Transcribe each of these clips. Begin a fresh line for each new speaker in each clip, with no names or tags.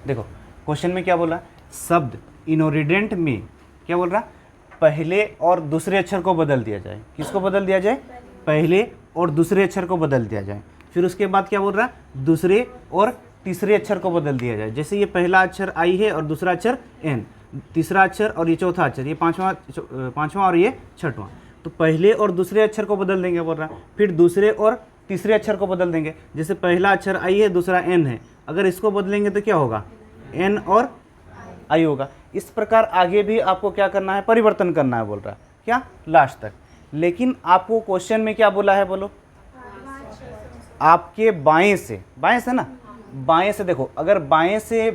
देखो क्वेश्चन में क्या बोला, शब्द इनोरिडेंट में क्या बोल रहा, पहले और दूसरे अक्षर को बदल दिया जाए। किसको बदल दिया जाए? पहले और दूसरे अक्षर को बदल दिया जाए। फिर उसके बाद क्या बोल रहा, दूसरे और तीसरे अक्षर को बदल दिया जाए। जैसे ये पहला अक्षर आई है और दूसरा अक्षर एन, तीसरा अक्षर और ये चौथा अक्षर, ये पांचवा और ये छठवां। तो पहले और दूसरे अक्षर को बदल देंगे बोल रहा। फिर दूसरे और तीसरे अक्षर को बदल देंगे। जैसे पहला अक्षर आई है, दूसरा एन है, अगर इसको बदलेंगे तो क्या होगा, एन और आई होगा। इस प्रकार आगे भी आपको क्या करना है, परिवर्तन करना है बोल रहा है, क्या, लास्ट तक। लेकिन आपको क्वेश्चन में क्या बोला है, बोलो, आपके बाएं से ना, बाएं से देखो, अगर बाएं से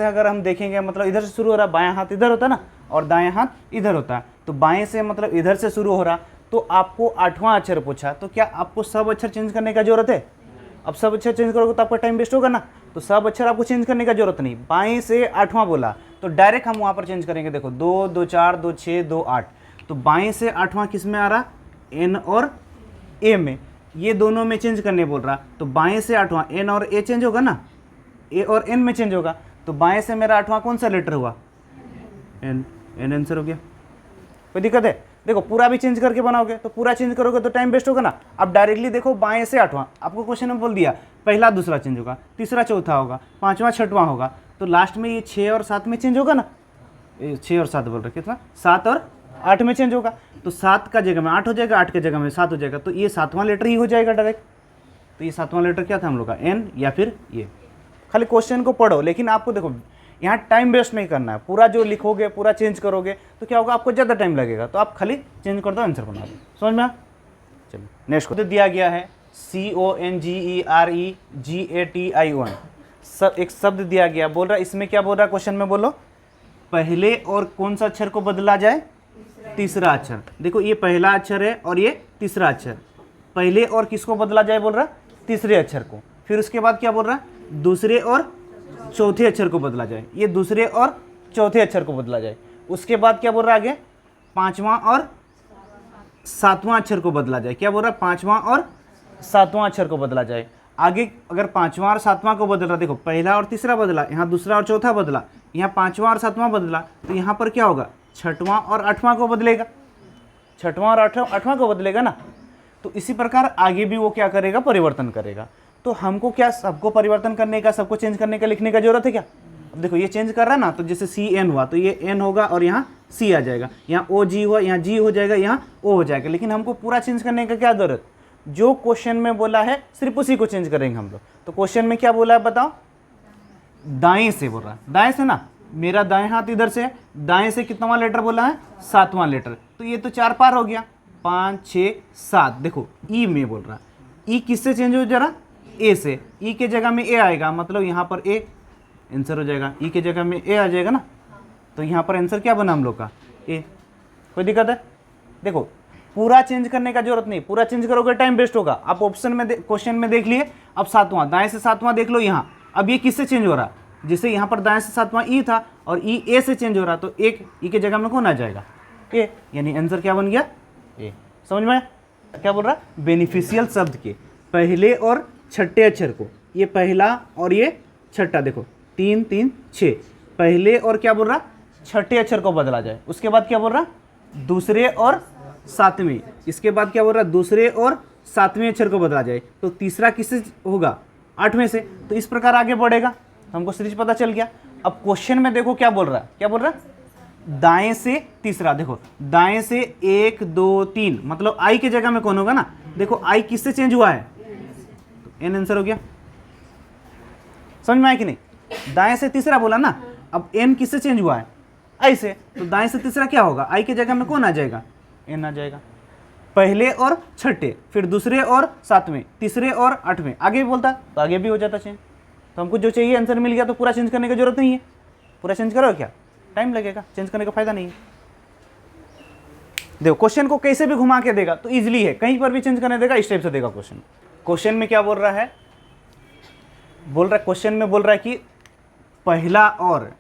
अगर हम देखेंगे, मतलब इधर से शुरू हो रहा, बायां हाथ इधर होता है ना, और दाएं हाथ इधर होता है, तो बाएं से मतलब इधर से शुरू हो रहा, तो आपको 8वां अक्षर पूछा, तो क्या आपको सब अक्षर चेंज करने का जरूरत है? अब सब अक्षर चेंज करोगे तो आपका टाइम वेस्ट होगा ना, तो सब अक्षर आपको चेंज करने का जरूरत नहीं। बाएं से 8वां बोला तो डायरेक्ट हम वहां पर चेंज करेंगे। देखो 2 2 4 2 6 2 8, तो बाएं से 8वां किस में आ रहा, एन और ए में, ये दोनों में चेंज करने बोल रहा। तो बाएं से 8वां एन और ए चेंज होगा ना, ए और एन में चेंज होगा। तो बाएं से मेरा 8वां कौन सा लेटर हुआ, एन, एन आंसर हो गया। कोई दिक्कत है? देखो पूरा भी चेंज करके बनाओगे तो पूरा चेंज करोगे तो टाइम वेस्ट होगा ना। अब डायरेक्टली देखो बाएं से 8वां, आपको क्वेश्चन में बोल दिया पहला दूसरा चेंज होगा, तीसरा चौथा होगा, पांचवा छठवां होगा, तो लास्ट में ये 6 और 7 में चेंज होगा ना। 6 और 7 बोल रहे, कितना, 7 और 8 में चेंज होगा। तो 7 का जगह में 8 हो जाएगा, 8 के जगह में 7 हो जाएगा, तो ये 7वां लेटर ही हो जाएगा डायरेक्ट। तो ये 7वां लेटर क्या था हम लोग का, एन, या फिर ये। खाली क्वेश्चन को पढ़ो, लेकिन आपको देखो यहाँ टाइम वेस्ट नहीं करना है। पूरा जो लिखोगे पूरा चेंज करोगे तो क्या होगा, आपको ज़्यादा टाइम लगेगा। तो आप खाली चेंज कर दो, आंसर बना दो। समझ में? चलिए नेक्स्ट को दिया गया है CONGEREGATION, सब एक शब्द दिया गया, बोल रहा इसमें क्या बोल रहा है क्वेश्चन में, बोलो, पहले और कौन सा अक्षर को बदला जाए, तीसरा अक्षर। देखो ये पहला अक्षर है और ये तीसरा अक्षर, पहले और किसको बदला जाए बोल रहा, तीसरे अक्षर को। फिर उसके बाद क्या बोल रहा, दूसरे और चौथे अक्षर को बदला जाए, ये दूसरे और चौथे अक्षर को बदला जाए। उसके बाद क्या बोल रहा है आगे, 5वां और 7वां अक्षर को बदला जाए। क्या बोल रहा है, 5वां और 7वां अक्षर को बदला जाए। आगे अगर 5वां और 7वां को बदल रहा, देखो पहला और तीसरा बदला, यहाँ दूसरा और चौथा बदला, यहाँ 5वां और 7वां बदला, तो यहाँ पर क्या होगा, 6वां और 8वां को बदलेगा, 6वां और 8वां को बदलेगा ना। तो इसी प्रकार आगे भी वो क्या करेगा, परिवर्तन करेगा। तो हमको क्या, सबको परिवर्तन करने का, सबको चेंज करने का, लिखने का जरूरत है क्या? अब देखो ये चेंज कर रहा है ना, तो जैसे CN हुआ तो ये N होगा और यहाँ C आ जाएगा, यहाँ OG हुआ, यहाँ G हो जाएगा, यहाँ O हो जाएगा। लेकिन हमको पूरा चेंज करने का क्या जरूरत, जो क्वेश्चन में बोला है सिर्फ उसी को चेंज करेंगे हम लोग। तो क्वेश्चन में क्या बोला है बताओ, दाएं से बोल रहा है, दाएं से ना, मेरा दाएं हाथ इधर से, दाएं से कितवां लेटर बोला है, 7वां लेटर। तो ये तो 4 पार हो गया, 5 6 7। देखो ई में बोल रहा, ई किससे चेंज हो जा रहा, ए से। ई के जगह में ए आएगा, मतलब यहाँ पर ए आंसर हो जाएगा। ई के जगह में ए आ जाएगा ना, तो यहाँ पर आंसर क्या बना हम लोग का, ए। कोई दिक्कत है? देखो पूरा चेंज करने का जरूरत नहीं, पूरा चेंज करोगे टाइम वेस्ट होगा। आप ऑप्शन में क्वेश्चन में देख लिए, अब 7वां, दाएं से 7वां देख लो यहाँ। अब ये किससे चेंज हो रहा, जैसे यहाँ पर दाएं से 7वां ई था और ई ए से चेंज हो रहा, तो एक ई के जगह में कौन आ जाएगा, ए, यानी आंसर क्या बन गया, ए। समझ में? क्या बोल रहा, बेनिफिशियल शब्द के पहले और छठे अक्षर को, ये पहला और ये छठा, देखो 3 3 6, पहले और क्या बोल रहा, छठे अक्षर को बदला जाए। उसके बाद क्या बोल रहा, दूसरे और 7वें। इसके बाद क्या बोल रहा, दूसरे और 7वें अक्षर को बदला जाए। तो तीसरा किससे होगा, 8वें से। तो इस प्रकार आगे बढ़ेगा, हमको सीरीज पता चल गया। अब क्वेश्चन में देखो क्या बोल रहा, क्या बोल रहा, दाएं से तीसरा। देखो दाएं से 1 2 3, मतलब आई के जगह में कौन होगा ना। देखो आई किससे चेंज हुआ है, तो एन आंसर हो गया। समझ में आया कि नहीं? दाएं से तीसरा बोला ना, अब एन किससे चेंज हुआ है, आई से। तो दाएं से तीसरा क्या होगा, आई के जगह में कौन आ जाएगा, एन आ जाएगा। पहले और छठे, फिर दूसरे और 7वें, तीसरे और 8वें, आगे भी बोलता तो आगे भी हो जाता चेंज। तो हमको जो चाहिए आंसर मिल गया, तो पूरा चेंज करने की जरूरत नहीं है। पूरा चेंज करो क्या, टाइम लगेगा, चेंज करने का फायदा नहीं है। देखो क्वेश्चन को कैसे भी घुमा के देगा तो इजीली है, कहीं पर भी चेंज करने देगा, इस टाइप से देगा क्वेश्चन। क्वेश्चन में क्या बोल रहा है, क्वेश्चन में बोल रहा है कि पहला और,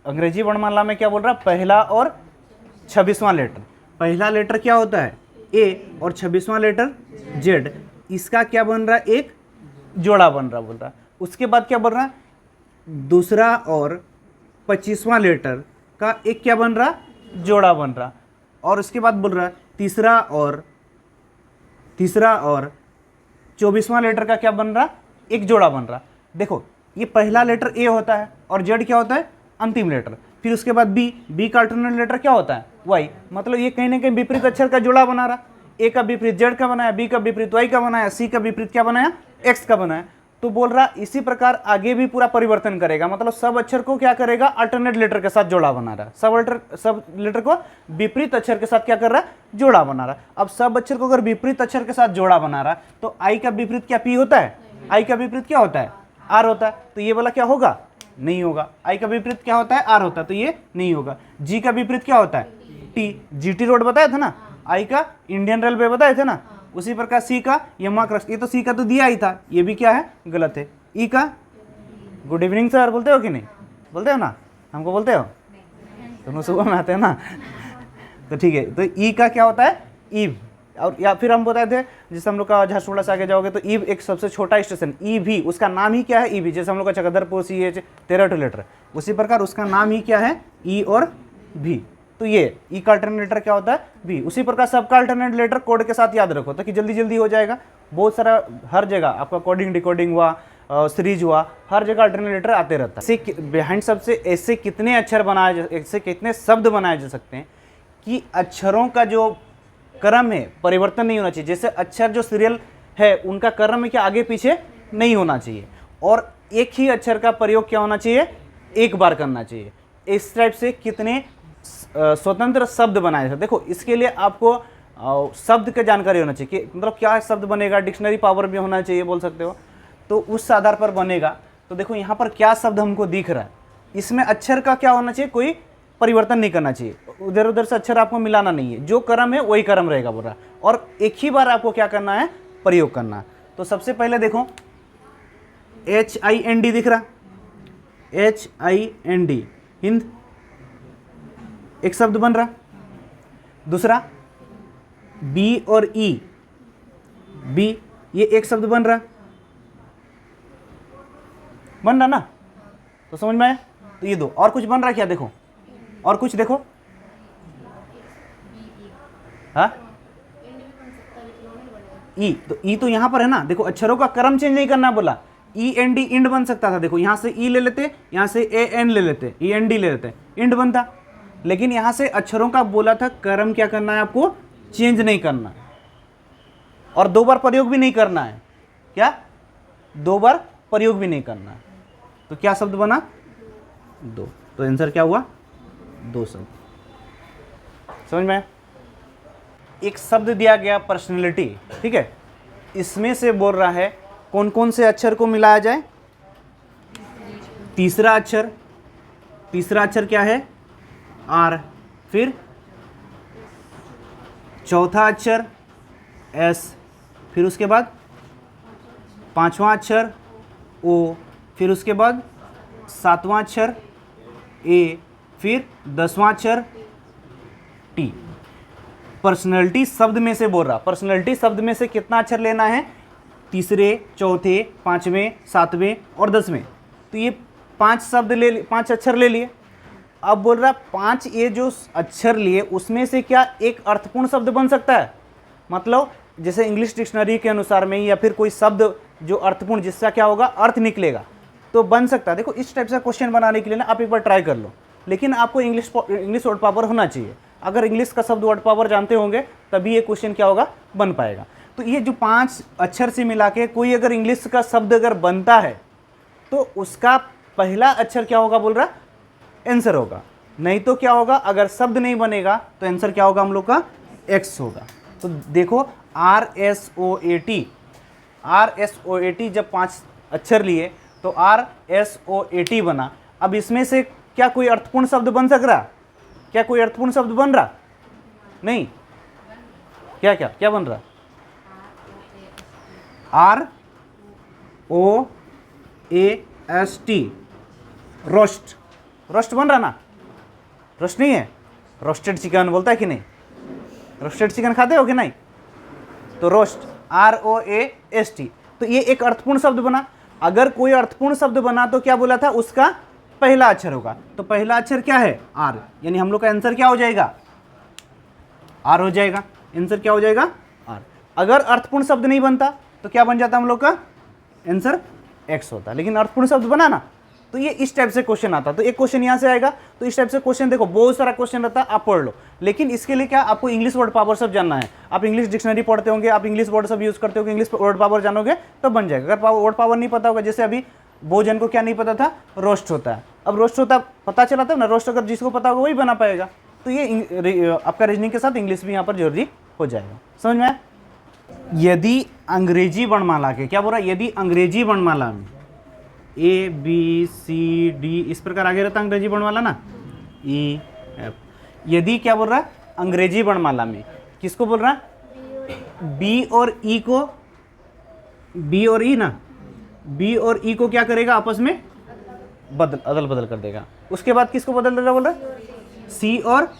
अंग्रेजी वर्णमाला में क्या बोल रहा है, पहला और 26वां लेटर। पहला लेटर क्या होता है, ए, और 26वां लेटर जेड। इसका क्या बन रहा है, एक जोड़ा बन रहा, बोल रहा। उसके बाद क्या बोल रहा है, दूसरा और 25वां लेटर का एक क्या बन रहा, जोड़ा बन रहा। और उसके बाद बोल रहा है तीसरा और 24वां लेटर का क्या बन रहा, एक जोड़ा बन रहा। देखो ये पहला लेटर ए होता है और जेड क्या होता है, अंतिम लेटर। फिर उसके बाद बी का अल्टरनेट लेटर क्या होता है, वाई। मतलब ये कहीं ना कहीं विपरीत अक्षर का जोड़ा बना रहा। ए का विपरीत जेड का बनाया, बी का विपरीत वाई का बनाया, सी का विपरीत क्या बनाया, एक्स का बनाया। तो बोल रहा इसी प्रकार आगे भी पूरा परिवर्तन करेगा। मतलब सब अक्षर को क्या करेगा, अल्टरनेट लेटर के साथ जोड़ा बना रहा है। सब लेटर को विपरीत अक्षर के साथ क्या कर रहा है, जोड़ा बना रहा है। अब सब अक्षर को अगर विपरीत अक्षर के साथ जोड़ा बना रहा है तो आई का विपरीत क्या पी होता है, आई का विपरीत क्या होता है, आर होता है। तो ये वाला क्या होगा, नहीं होगा। आई का विपरीत क्या होता है, आर होता है, तो ये नहीं होगा। जी का विपरीत क्या होता है, टी, जीटी रोड बताया था ना। आई का इंडियन रेलवे बताए थे ना। उसी प्रकार सी का यमा क्रस्ट, ये तो सी का तो दिया ही था, ये भी क्या है, गलत है। ई का गुड इवनिंग सर बोलते हो कि नहीं, बोलते हो ना, हमको बोलते हो, तुम सुबह में आते हैं ना। तो ठीक है, तो ई का क्या होता है, ईव। और या फिर हम बताए थे जैसे हम लोग का झारसुगुड़ा से आगे जाओगे तो ईव एक सबसे छोटा स्टेशन, ई भी उसका नाम ही क्या है, ई भी। जैसे हम लोग का चकदरपुर सी एच 13 लेटर, उसी प्रकार उसका नाम ही क्या है, ई और भी। तो ये ई का अल्टरनेट लेटर क्या होता है, बी। उसी प्रकार सबका अल्टरनेट लेटर कोड के साथ याद रखो ताकि जल्दी जल्दी हो जाएगा। बहुत सारा हर जगह आपका कोडिंग डिकोडिंग हुआ, सीरीज हुआ, हर जगह अल्टरनेट लेटर आते रहता है। ऐसे बिहाइंड सबसे ऐसे कितने अक्षर बनाए, ऐसे कितने शब्द बनाए जा सकते हैं कि अक्षरों का जो क्रम है परिवर्तन नहीं होना चाहिए। जैसे अक्षर जो सीरियल है उनका क्रम में क्या आगे पीछे नहीं होना चाहिए, और एक ही अक्षर का प्रयोग क्या होना चाहिए, एक बार करना चाहिए। इस टाइप से कितने स्वतंत्र शब्द बनाए थे। देखो इसके लिए आपको शब्द की जानकारी होना चाहिए कि मतलब क्या शब्द बनेगा, डिक्शनरी पावर भी होना चाहिए बोल सकते हो, तो उस आधार पर बनेगा। तो देखो यहाँ पर क्या शब्द हमको दिख रहा है, इसमें अक्षर का क्या होना चाहिए, कोई परिवर्तन नहीं करना चाहिए, उधर उधर से अक्षर आपको मिलाना नहीं है, जो क्रम है वही क्रम रहेगा बोल रहा है, और एक ही बार आपको क्या करना है, प्रयोग करना है। तो सबसे पहले देखो HIND दिख रहा, HIND हिंद एक शब्द बन रहा। दूसरा B और E, B ये एक शब्द बन रहा ना, तो समझ में आया। तो ये दो, और कुछ बन रहा क्या, देखो और कुछ देखो, हाँ ई, तो ई तो यहां पर है ना। देखो अक्षरों का क्रम चेंज नहीं करना बोला, END इंड बन सकता था। देखो यहां से ई ले लेते, यहां से AN ले लेते, END ले लेते, इंड बनता। लेकिन यहां से अक्षरों का बोला था क्रम क्या करना है, आपको चेंज नहीं करना, और दो बार प्रयोग भी नहीं करना है। क्या, दो बार प्रयोग भी नहीं करना है। तो क्या शब्द बना, दो। तो आंसर क्या हुआ, दो शब्द। समझ में। एक शब्द दिया गया पर्सनैलिटी, ठीक है, इसमें से बोल रहा है कौन कौन से अक्षर को मिलाया जाए। तीसरा अक्षर, तीसरा अक्षर क्या है, आर। फिर चौथा अक्षर एस, फिर उसके बाद पांचवा अक्षर ओ, फिर उसके बाद सातवां अक्षर ए, फिर 10वां अक्षर टी। पर्सनैलिटी शब्द में से बोल रहा, पर्सनैलिटी शब्द में से कितना अक्षर लेना है, तीसरे, चौथे, पांचवें, सातवें और 10वें। तो ये 5 शब्द ले, 5 अक्षर ले लिए। अब बोल रहा 5 ये जो अक्षर लिए उसमें से क्या एक अर्थपूर्ण शब्द बन सकता है। मतलब जैसे इंग्लिश डिक्शनरी के अनुसार में, या फिर कोई शब्द जो अर्थपूर्ण, जिसका क्या होगा, अर्थ निकलेगा, तो बन सकता है। देखो इस टाइप से क्वेश्चन बनाने के लिए ना आप एक बार ट्राई कर लो, लेकिन आपको इंग्लिश वर्ड पावर होना चाहिए। अगर इंग्लिश का शब्द वर्ड पावर जानते होंगे तभी ये क्वेश्चन क्या होगा, बन पाएगा। तो ये जो 5 अक्षर से मिला के कोई अगर इंग्लिश का शब्द अगर बनता है तो उसका पहला अक्षर क्या होगा बोल रहा, आंसर होगा। नहीं तो क्या होगा, अगर शब्द नहीं बनेगा तो आंसर क्या होगा हम लोग का, एक्स होगा। तो देखो RSOAT, RSOAT जब 5 अक्षर लिए तो RSOAT बना। अब इसमें से क्या कोई अर्थपूर्ण शब्द बन सक रहा, क्या कोई अर्थपूर्ण शब्द बन रहा, नहीं। क्या क्या क्या बन रहा, ROAST, रोस्ट, रोस्ट बन रहा ना, रोस्ट नहीं है, रोस्टेड चिकन बोलता है कि नहीं, रोस्टेड चिकन खाते हो कि नहीं, तो रोस्ट ROAST। तो ये एक अर्थपूर्ण शब्द बना। अगर कोई अर्थपूर्ण शब्द बना तो क्या बोला था, उसका पहला अक्षर होगा। तो पहला अक्षर क्या है, आर, यानी हम लोग का आंसर क्या हो जाएगा, आर हो जाएगा। आंसर क्या हो जाएगा, आर। अगर अर्थपूर्ण शब्द नहीं बनता तो क्या बन जाता हम लोग का आंसर एक्स होता। लेकिन अर्थपूर्ण शब्द बना ना, तो ये इस टाइप से क्वेश्चन आता। तो एक क्वेश्चन यहाँ से आएगा, तो इस टाइप से क्वेश्चन देखो बहुत सारा क्वेश्चन रहता है, आप पढ़ लो। लेकिन इसके लिए क्या, आपको इंग्लिश वर्ड पावर सब जानना है। आप इंग्लिश डिक्शनरी पढ़ते होंगे, आप इंग्लिश वर्ड सब यूज करते होंगे, इंग्लिश वर्ड पावर जानोगे तो बन जाएगा। अगर वर्ड पावर नहीं पता होगा, जैसे अभी भोजन को क्या नहीं पता था, रोस्ट होता है। अब रोस्ट होता पता चला था ना, रोस्ट अगर जिसको पता होगा वही बना पाएगा। तो ये आपका रीजनिंग के साथ इंग्लिश भी यहाँ पर जरूरी हो जाएगा। समझ में आया? यदि अंग्रेजी वर्णमाला के, क्या बोल रहा है, यदि अंग्रेजी वर्णमाला में ए बी सी डी इस प्रकार आगे रहता है अंग्रेजी वर्णमाला ना, ई एफ। यदि क्या बोल रहा है, अंग्रेजी वर्णमाला में किसको बोल रहा है, बी और ई को, बी और ई ना, बी और ई को क्या करेगा, आपस में अदल बदल कर देगा। उसके बाद किसको बदल देगा बोल रहा है, सी और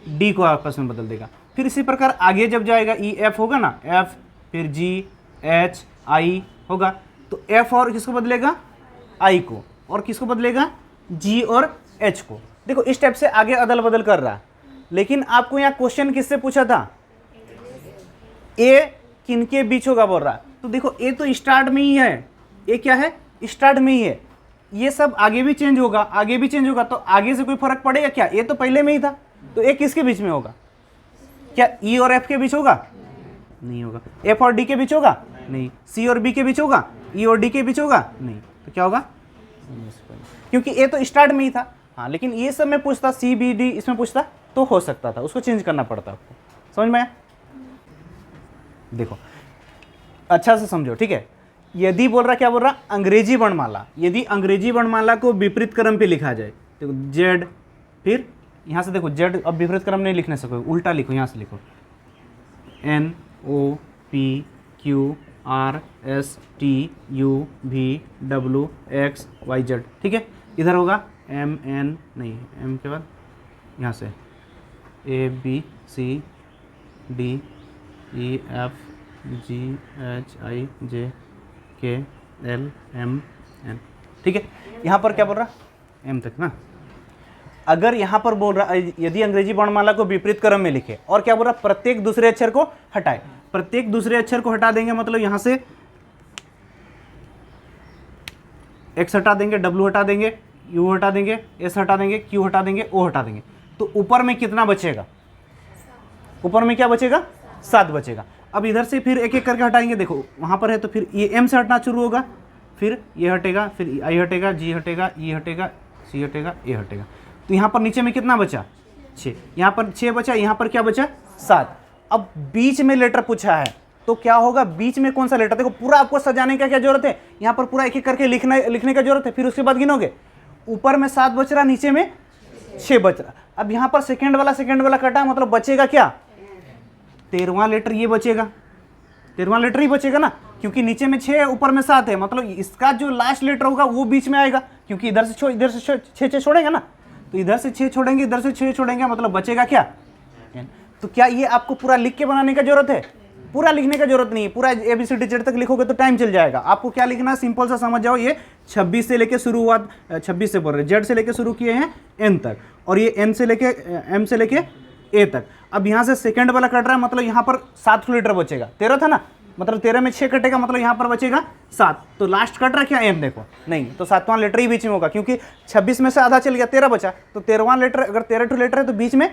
डी को आपस में बदल देगा। फिर इसी प्रकार आगे जब जाएगा, ई एफ होगा ना, एफ, फिर जी एच आई होगा, तो एफ और किसको बदलेगा, आई को, और किसको बदलेगा, जी और एच को। देखो इस टाइप से आगे अदल बदल कर रहा है। लेकिन आपको यहाँ क्वेश्चन किससे पूछा था, ए किनके बीच होगा बोल रहा है। तो देखो ए तो स्टार्ट में ही है, ए क्या है, स्टार्ट में ही है। ये सब आगे भी चेंज होगा, आगे भी चेंज होगा, तो आगे से कोई फर्क पड़ेगा क्या, ए तो पहले में ही था। तो ए किसके बीच में होगा, क्या ई और एफ के बीच होगा, नहीं होगा। एफ और डी के बीच होगा, नहीं। सी और बी के बीच होगा, ई और डी के बीच होगा, नहीं। तो क्या होगा, क्योंकि ए तो स्टार्ट में ही था। हाँ, लेकिन ये सब में पूछता, सी बी डी इसमें पूछता तो हो सकता था, उसको चेंज करना पड़ता आपको। समझ में आया? देखो अच्छा से समझो, ठीक है। यदि बोल रहा, क्या बोल रहा, अंग्रेजी वर्णमाला, यदि अंग्रेजी वर्णमाला को विपरीत क्रम पे लिखा जाए, देखो जेड, फिर यहाँ से देखो जेड, अब विपरीत क्रम नहीं लिखने सको, उल्टा लिखो, यहाँ से लिखो N O P Q R S T U V W X Y Z, ठीक है। इधर होगा एम एन, नहीं एम के बाद यहाँ से A B C D E F G H I J K L M N, ठीक है। यहाँ पर क्या बोल रहा, एम तक ना। अगर यहाँ पर बोल रहा, यदि अंग्रेजी वर्णमाला को विपरीत क्रम में लिखे, और क्या बोल रहा, प्रत्येक दूसरे अक्षर को हटाए। प्रत्येक दूसरे अक्षर को हटा देंगे, मतलब यहाँ से एक्स हटा देंगे, डब्ल्यू हटा देंगे, यू हटा देंगे, एस हटा देंगे, क्यू हटा देंगे, ओ हटा देंगे, तो ऊपर में कितना बचेगा, ऊपर में क्या बचेगा, 7 बचेगा। अब इधर से फिर एक एक करके हटाएंगे, देखो वहाँ पर है तो फिर ये एम से हटना शुरू होगा, फिर ये हटेगा, फिर आई हटेगा, जी हटेगा, ई हटेगा, सी हटेगा, ए हटेगा। तो यहाँ पर नीचे में कितना बचा, 6। यहाँ पर 6 बचा, यहाँ पर क्या बचा, 7। अब बीच में लेटर पूछा है, तो क्या होगा, बीच में कौन सा लेटर, देखो पूरा आपको सजाने का क्या जरूरत है, यहाँ पर पूरा एक एक करके लिखने का जरूरत है। फिर उसके बाद गिनोगे, ऊपर में 7 बच रहा, नीचे में 6 बच रहा। अब यहाँ पर सेकेंड वाला कटा, मतलब बचेगा क्या, 13वां लेटर ये बचेगा, 13वां लेटर ही बचेगा ना, क्योंकि नीचे में 6 है, ऊपर में 7 है, मतलब इसका जो लास्ट लेटर होगा वो बीच में आएगा, क्योंकि इधर से 6 छोड़ेंगे ना, तो इधर से 6 छोड़ेंगे, इधर से 6 छोड़ेंगे, मतलब बचेगा क्या, तो क्या ये आपको पूरा लिख के बनाने का जरूरत है, पूरा लिखने का जरूरत नहीं है। पूरा ABCD जेड तक लिखोगे तो टाइम चल जाएगा। आपको क्या लिखना है, सिंपल सा समझ जाओ, ये 26 से लेके शुरू हुआ, 26 से बोल रहे, जेड से लेके शुरू किए हैं एन तक, और ये एन से लेके एम से लेके ए तक। अब यहाँ से सेकंड वाला कट रहा है, मतलब यहाँ पर 7 लीटर बचेगा, 13 था ना, मतलब 13 में 6 कटेगा, मतलब यहाँ पर बचेगा 7। तो लास्ट कट रहा क्या एम, देखो नहीं, तो 7वां लेटर ही बीच में होगा, क्योंकि 26 में से आधा चल गया, 13 बचा, तो 13वां लेटर, अगर 13 लेटर है तो बीच में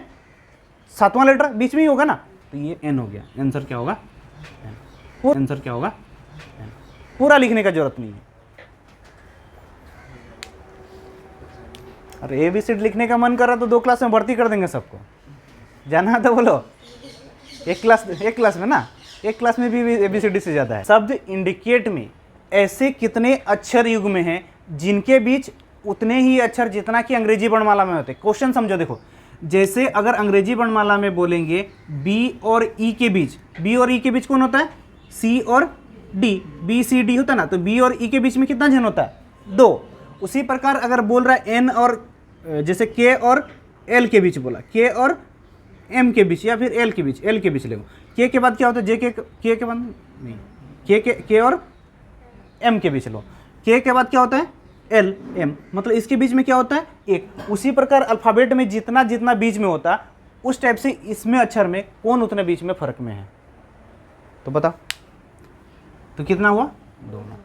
7वां लेटर बीच में ही होगा ना, तो ये एन हो गया। आंसर क्या होगा, आंसर क्या होगा, पूरा लिखने का जरूरत नहीं है। अरे ABCD लिखने का मन कर रहा तो 2 क्लास में भर्ती कर देंगे सबको, जाना तो बोलो, एक क्लास में ना, एक क्लास में भी ABCD से ज़्यादा है। शब्द इंडिकेट में ऐसे कितने अक्षर युग्म हैं जिनके बीच उतने ही अक्षर जितना कि अंग्रेजी वर्णमाला में होते। क्वेश्चन समझो, देखो जैसे अगर अंग्रेजी वर्णमाला में बोलेंगे B और E के बीच, B और E के बीच कौन होता है, C और D, B C D होता है ना, तो B और E के बीच में कितना जन होता है, 2। उसी प्रकार अगर बोल रहा है N और जैसे K और L के बीच बोला, K और M के बीच, या फिर L के बीच, L के बीच लेगो, K के बाद क्या होता है, K के बाद नहीं, K और M के बीच लो, के के बाद क्या होता है एल एम, मतलब इसके बीच में क्या होता है एक। उसी प्रकार अल्फ़ाबेट में जितना जितना बीच में होता उस टाइप से इसमें अक्षर में कौन उतने बीच में फर्क में है, तो बताओ तो कितना हुआ दोनों।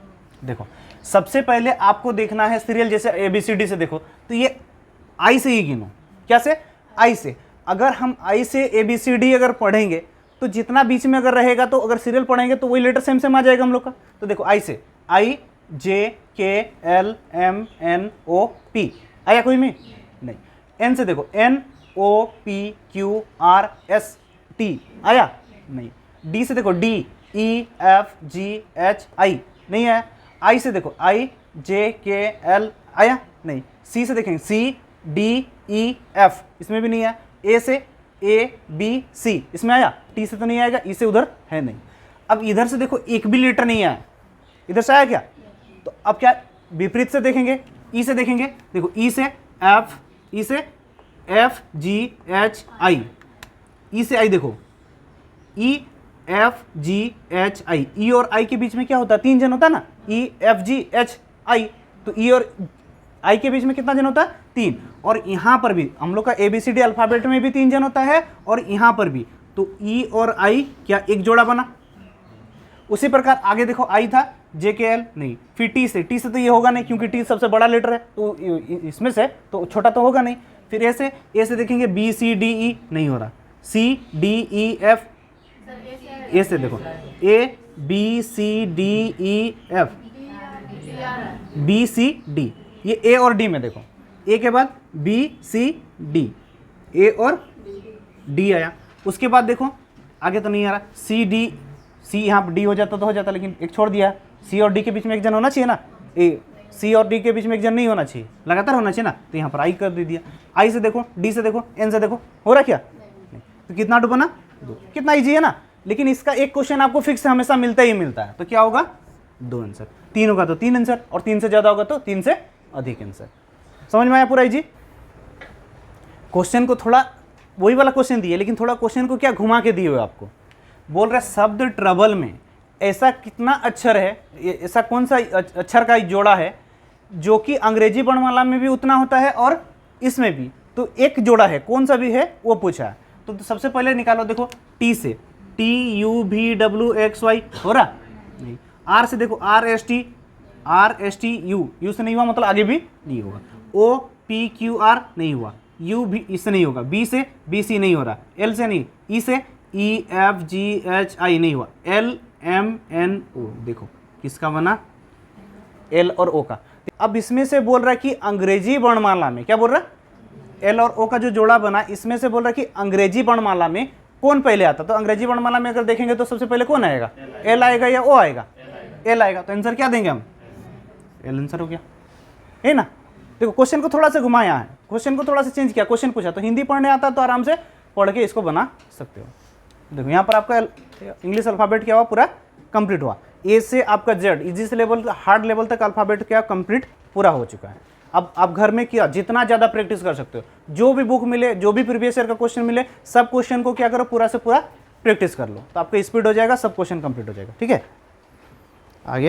देखो सबसे पहले आपको देखना है सीरियल, जैसे ABCD से देखो तो ये आई से ही गिनो, क्या से आई से। अगर हम आई से ABCD अगर पढ़ेंगे तो जितना बीच में अगर रहेगा तो अगर सीरियल पढ़ेंगे तो वही लेटर सेम सेम आ जाएगा हम लोग का। तो देखो आई से आई JKLMNOP आया कोई में नहीं। एन से देखो NOPQRST आया नहीं। डी से देखो DEFGHI नहीं आया। आई से देखो IJKL आया नहीं। सी से देखेंगे CDEF इसमें भी नहीं आया। ए से ABC इसमें आया, टी से तो नहीं आएगा, ई से उधर है नहीं। अब इधर से देखो एक भी लेटर नहीं आया, इधर से आया क्या, तो अब क्या विपरीत से देखेंगे, ई से देखेंगे। देखो ई से FGHI, ई से आई देखो EFGHI, ई और आई के बीच में क्या होता है 3 जन होता है ना, EFGHI, तो ई और आई के बीच में कितना जन होता है 3। और यहाँ पर भी हम लोग का ABCD अल्फ़ाबेट में भी 3 जन होता है और यहाँ पर भी, तो ई और आई क्या एक जोड़ा बना। उसी प्रकार आगे देखो आई था JKL नहीं, फिर टी से तो ये होगा नहीं क्योंकि टी सबसे बड़ा लेटर है, तो इसमें से तो छोटा तो होगा नहीं। फिर ए से देखेंगे BCDE नहीं हो रहा, CDEF, ए से देखो ABCDEF BCD, ये ए और डी में देखो, ए के बाद BCD, ए और डी आया। उसके बाद देखो आगे तो नहीं आ रहा, सी यहाँ पर डी हो जाता तो हो जाता, लेकिन एक छोड़ दिया। सी और डी के बीच में एक जन होना चाहिए ना, सी और डी के बीच में एक जन नहीं होना चाहिए, लगातार होना चाहिए ना, तो यहाँ पर आई कर दे दिया। आई से देखो, डी से देखो, एन से देखो, हो रहा क्या नहीं। तो कितना टू बना 2, कितना ईजी है ना। लेकिन इसका एक क्वेश्चन आपको फिक्स हमेशा मिलता ही मिलता है, तो क्या होगा 2 आंसर, 3 होगा तो 3 आंसर, और 3 से ज़्यादा होगा तो 3 से अधिक आंसर। समझ में आया पूरा ईजी। क्वेश्चन को थोड़ा वही वाला क्वेश्चन दिए, लेकिन थोड़ा क्वेश्चन को क्या घुमा के दिए हुए आपको। बोल रहे शब्द ट्रबल में ऐसा कितना अक्षर है, ऐसा कौन सा अक्षर का जोड़ा है जो कि अंग्रेजी वर्णमाला में भी उतना होता है और इसमें भी, तो एक जोड़ा है, कौन सा भी है वो पूछा है। तो सबसे पहले निकालो, देखो टी से TUVWXY हो रहा नहीं। आर से देखो RSTU, यू से नहीं हुआ मतलब आगे भी नहीं होगा। OPQR नहीं हुआ, यू भी इससे नहीं होगा। बी से BC नहीं हो रहा, एल से नहीं, ई से EFGHI नहीं हुआ, LMNO देखो किसका बना, एल और ओ का। अब इसमें से बोल रहा है कि अंग्रेजी वर्णमाला में क्या बोल रहा है, एल और ओ का जो जोड़ा बना, इसमें से बोल रहा है कि अंग्रेजी वर्णमाला में कौन पहले आता। तो अंग्रेजी वर्णमाला में अगर देखेंगे तो सबसे पहले कौन आएगा, एल आएगा या ओ आएगा, एल आएगा। तो आंसर क्या देंगे हम, एल आंसर हो गया, है ना। देखो क्वेश्चन को थोड़ा सा घुमाया है, क्वेश्चन को थोड़ा सा चेंज किया। क्वेश्चन पूछा तो हिंदी पढ़ने आता तो आराम से पढ़ के इसको बना सकते हो। देखो यहाँ पर आपका इंग्लिश अल्फ़ाबेट क्या हुआ, पूरा कंप्लीट हुआ। ए से आपका जेड, इजी से लेवल हार्ड लेवल तक अल्फ़ाबेट क्या कंप्लीट पूरा हो चुका है। अब आप घर में क्या जितना ज़्यादा प्रैक्टिस कर सकते हो, जो भी बुक मिले, जो भी प्रीवियस ईयर का क्वेश्चन मिले, सब क्वेश्चन को क्या करो पूरा से पूरा प्रैक्टिस कर लो, तो आपका स्पीड हो जाएगा, सब क्वेश्चन कंप्लीट हो जाएगा। ठीक है, आगे